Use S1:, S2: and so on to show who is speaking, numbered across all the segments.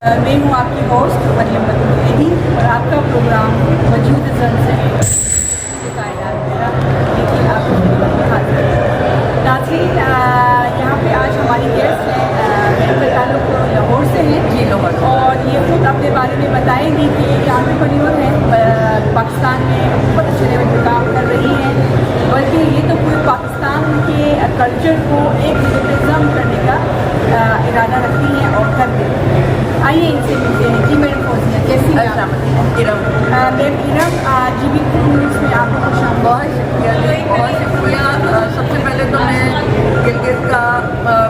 S1: मैं हूँ आपकी होस्ट मरियम बदरुद्दीन और आपका प्रोग्राम वजूद जन से कायनात मेरा लेकिन आपको हाजिर नाज़रीन, यहाँ पे आज हमारी गेस्ट हैं, इनका ताल्लुक लाहौर से है जी लाहौर, और ये खुद अपने बारे में बताएंगी कि यहाँ पे परिवार है पाकिस्तान में बहुत अच्छे लेवल पर काम कर रही हैं, बल्कि ये तो पूरे पाकिस्तान के कल्चर को एक रिप्रेजेंट करने का इरादा रखती हैं और करते हैं। आइए इनसे मिलते हैं। जी मैडम फौजिया, कैसी हैं आप? मैम इरम, GB न्यूज़ में आपको खुश आमदीद।
S2: बहुत शुक्रिया। सबसे पहले तो मैं गिलगित का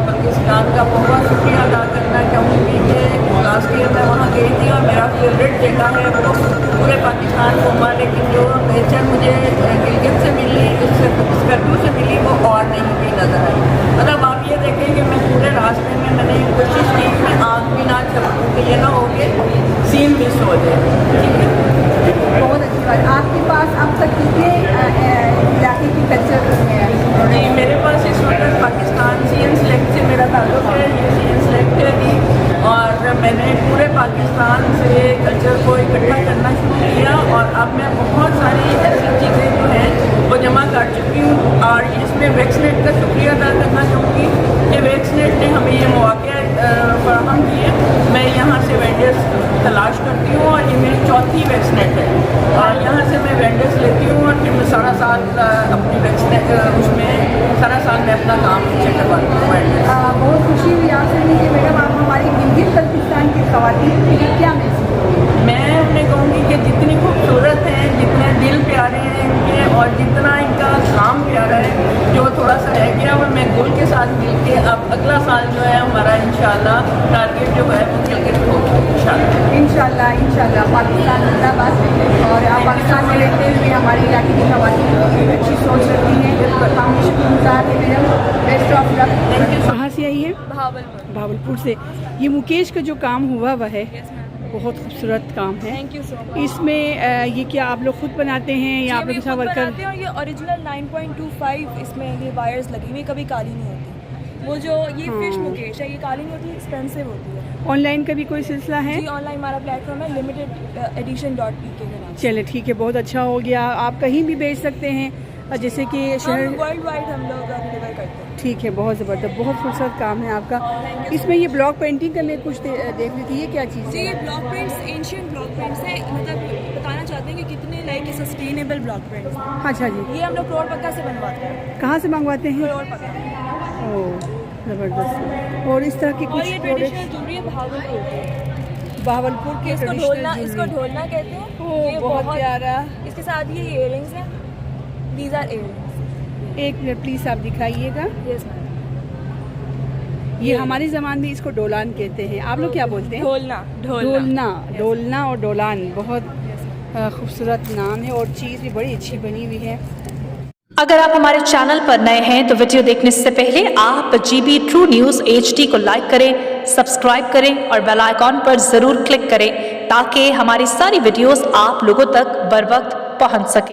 S2: बल्किस्तान का बहुत शुक्रिया अदा करना चाहूँगी कि लास्ट ईयर मैं वहाँ गई थी और मेरा फेवरेट जगह है वो पूरे पाकिस्तान घूमा, लेकिन जो नेचर मुझे गिलगित से मिली, इस स्कर्दू से मिली, वो और नहीं भी नज़र आई। मतलब आप ये देखें कि मैं पूरे रास्ते में मैंने कोशिश की मैं आँख भी ना चलूँ कि ये ना हो कि सीन मिस हो जाए। ठीक है,
S1: बहुत अच्छी बात। आपके पास अब तक कितने इलाके की कल्चर है?
S2: जी, मेरे पास इस वक्त पाकिस्तान CN सेलेक्ट से मेरा ताल्लुक है। ये CN सेलेक्ट है जी, और मैंने पूरे पाकिस्तान से कल्चर को इकट्ठा करना शुरू किया और अब मैं बहुत सारी ऐसी चीज़ें जो हैं वो जमा कर चुकी हूँ। और इसमें वैक्सनेट का शुक्रिया अदा करना चाहूँगी कि वैक्सनेट ने हमें ये मौके फराहम किए। मैं यहाँ से वेंडर्स तलाश करती हूँ और ये मेरी चौथी वैक्सनेट है, और यहाँ से मैं वेंडर्स लेती हूँ और फिर मैं सारा साल अपनी वैक्सनेट उसमें सारा साल मैं अपना काम पीछे करवाती हूँ वेंडर्स।
S1: बहुत खुशी हुई आपसे मिली कि मैडम आप हमारी गिलगित बल्तिस्तान की ख़वातीन के लिए क्या मैसेज?
S2: मैं उन्हें कहूँगी कि जितनी खूबसूरत हैं, जितने दिल प्यारे हैं इनके, और जितना इनका काम प्यारा है, जो थोड़ा सा रह गया वो मैं गुल के साथ मिल के अब अगला साल जो है हमारा इंशाल्लाह टारगेट जो है वो गिलगित होगा
S1: इंशाल्लाह पाकिस्तान जिंदाबाद। और आप पाकिस्तान में रहते हुए हमारे इलाके की ख़वातीन की अच्छी सोच रखती हैं, हम शुक्रगुजार हैं madam. Best of luck.
S2: Thank you.
S1: कहाँ से आई है? भावलपुर से। ये मुकेश का जो काम हुआ वह है बहुत खूबसूरत काम है।
S3: Thank you so much.
S1: इसमें ये क्या आप लोग खुद बनाते हैं या आप लोग के साथ वर्कर?
S3: बनाते हैं, और ये ओरिजिनल 9.25 इसमें ये वायर्स लगी हुई, कभी काली नहीं होती। वो जो ये फिश मुकेश है, ये काली नहीं होती, एक्सपेंसिव होती है।
S1: ऑनलाइन का भी कोई सिलसिला है?
S3: जी, ऑनलाइन हमारा प्लेटफॉर्म है limited.edition.pk के नाम से।
S1: चले ठीक है, बहुत अच्छा हो गया। आप कहीं भी भेज सकते हैं, जैसे कि शहर
S3: वर्ल्ड वाइड हम लोग डिलीवर करते हैं।
S1: ठीक है, बहुत ज़बरदस्त, बहुत खूबसूरत काम है आपका। इसमें ये ब्लॉक पेंटिंग करने कुछ देख रही थी, ये क्या चीज़
S3: जी,
S1: है?
S3: ये block prints ancient block prints हैं, मतलब बताना चाहते हैं कि कितने लाइक सस्टेनेबल ब्लॉक प्रिंट्स हैं।
S1: अच्छा जी,
S3: ये हम लोग करोड़ पक्का से बनवाते हैं।
S1: कहाँ से मंगवाते हैं?
S3: करोड़ पक्का।
S1: ओह ज़बरदस्त। और इस तरह की
S3: और
S1: कुछ
S3: ये ट्रेडिशनल ज्वेलरी है भागलपुर की।
S1: भावलपुर के
S3: इसको
S1: ट्रेडिशनल
S3: ढोलना कहते हैं।
S1: ओह,
S3: ये
S1: बहुत प्यारा।
S3: इसके साथ ये इयररिंग्स हैं, दीज आर इयररिंग्स।
S1: एक मिनट प्लीज़ आप दिखाइएगा।
S3: Yes ma'am.
S1: ये हमारे ज़बान में इसको डोलान कहते हैं, आप लोग क्या बोलते हैं? ढोलना और डोलान, बहुत खूबसूरत नाम है और चीज़ भी बड़ी अच्छी बनी हुई है।
S4: अगर आप हमारे चैनल पर नए हैं तो वीडियो देखने से पहले आप GB ट्रू न्यूज़ HD को लाइक करें, सब्सक्राइब करें और बेल आइकॉन पर ज़रूर क्लिक करें ताकि हमारी सारी वीडियोस आप लोगों तक बर वक्त पहुंच सके।